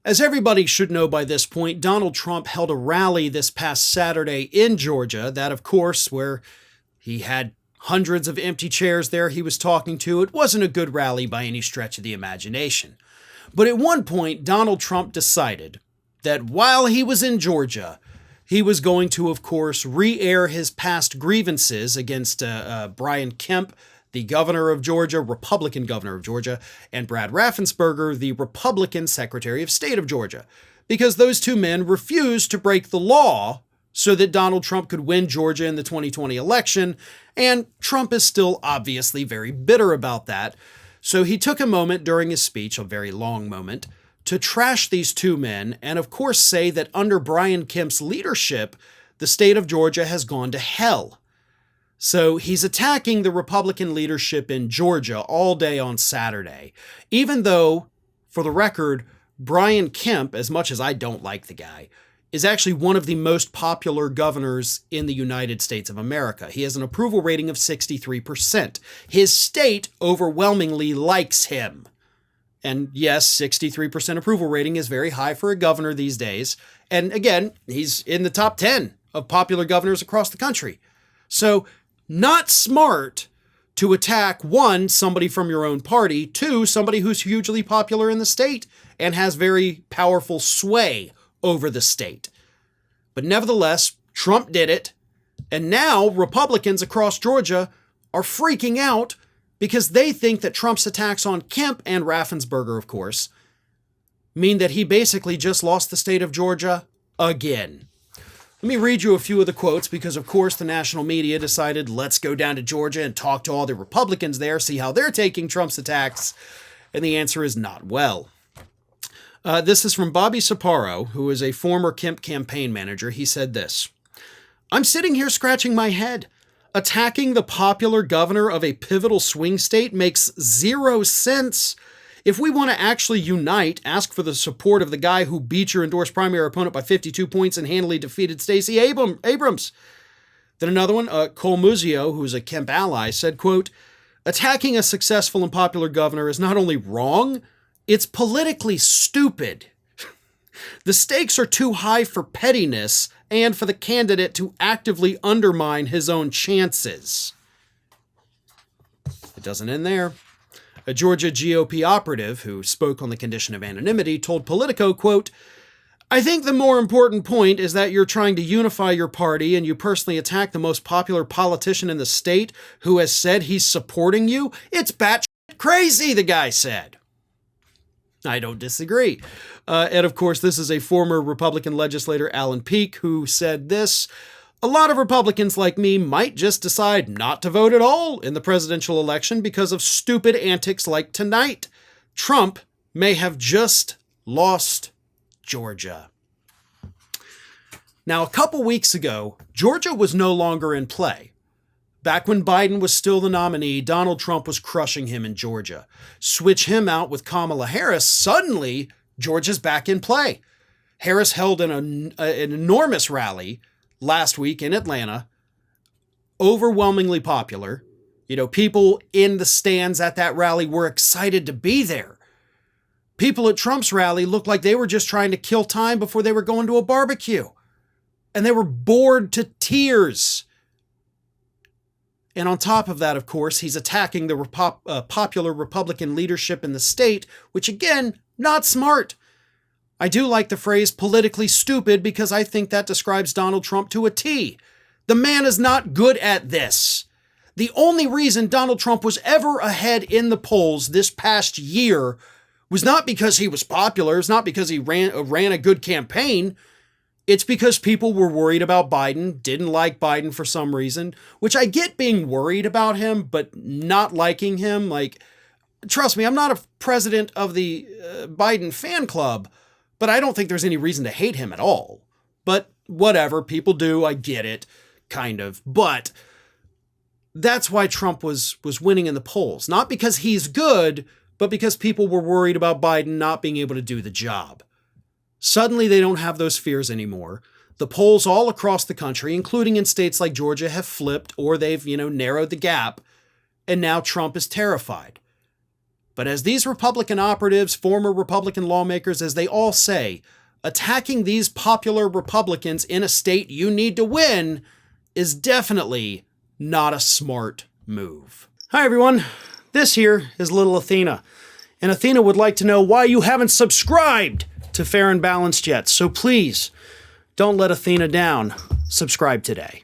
As everybody should know by this point, Donald Trump held a rally this past Saturday in Georgia, that of course where he had hundreds of empty chairs there he was talking to. It wasn't a good rally by any stretch of the imagination. But at one point, Donald Trump decided that while he was in Georgia, he was going to, of course, re-air his past grievances against Brian Kemp, the governor of Georgia, Republican governor of Georgia, and Brad Raffensperger, the Republican Secretary of State of Georgia, because those two men refused to break the law so that Donald Trump could win Georgia in the 2020 election, and Trump is still obviously very bitter about that. So he took a moment during his speech, a very long moment, to trash these two men and of course say that under Brian Kemp's leadership, the state of Georgia has gone to hell. So he's attacking the Republican leadership in Georgia all day on Saturday, even though, for the record, Brian Kemp, as much as I don't like the guy, is actually one of the most popular governors in the United States of America. He has an approval rating of 63%. His state overwhelmingly likes him. And yes, 63% approval rating is very high for a governor these days. And again, he's in the top 10 of popular governors across the country. So not smart to attack, one, somebody from your own party, two, somebody who's hugely popular in the state and has very powerful sway over the state. But nevertheless, Trump did it. And now Republicans across Georgia are freaking out because they think that Trump's attacks on Kemp and Raffensperger, of course, mean that he basically just lost the state of Georgia again. Let me read you a few of the quotes because, of course, the national media decided, let's go down to Georgia and talk to all the Republicans there, see how they're taking Trump's attacks. And the answer is not well. This is from Bobby Sapporo, who is a former Kemp campaign manager. He said this: "I'm sitting here scratching my head. Attacking the popular governor of a pivotal swing state makes zero sense. If we want to actually unite, ask for the support of the guy who beat your endorsed primary opponent by 52 points and handily defeated Stacey Abrams." Then another one, Cole Muzio, who's a Kemp ally, said, quote, "Attacking a successful and popular governor is not only wrong, it's politically stupid. The stakes are too high for pettiness and for the candidate to actively undermine his own chances." It doesn't end there. A Georgia GOP operative who spoke on the condition of anonymity told Politico, quote, "I think the more important point is that you're trying to unify your party and you personally attack the most popular politician in the state who has said he's supporting you. It's batshit crazy," the guy said. I don't disagree. And of course, this is a former Republican legislator, Alan Peake, who said this: "A lot of Republicans like me might just decide not to vote at all in the presidential election because of stupid antics like tonight. Trump may have just lost Georgia." Now, a couple weeks ago, Georgia was no longer in play. Back when Biden was still the nominee, Donald Trump was crushing him in Georgia. Switch him out with Kamala Harris, suddenly Georgia's back in play. Harris held an enormous rally last week in Atlanta, overwhelmingly popular. You know, people in the stands at that rally were excited to be there. People at Trump's rally looked like they were just trying to kill time before they were going to a barbecue. And they were bored to tears. And on top of that, of course, he's attacking the popular Republican leadership in the state, which again, not smart. I do like the phrase politically stupid because I think that describes Donald Trump to a T. The man is not good at this. The only reason Donald Trump was ever ahead in the polls this past year was not because he was popular. It's not because he ran a good campaign. It's because people were worried about Biden, didn't like Biden for some reason, which I get being worried about him, but not liking him. Like, trust me, I'm not a president of the Biden fan club, but I don't think there's any reason to hate him at all. But whatever, people do, I get it, kind of. But that's why Trump was winning in the polls. Not because he's good, but because people were worried about Biden not being able to do the job. Suddenly, they don't have those fears anymore. The polls all across the country, including in states like Georgia, have flipped or they've, narrowed the gap. And now Trump is terrified. But as these Republican operatives, former Republican lawmakers, as they all say, attacking these popular Republicans in a state you need to win is definitely not a smart move. Hi everyone, this here is little Athena. And Athena would like to know why you haven't subscribed to Fair and Balanced yet. So please, don't let Athena down. Subscribe today.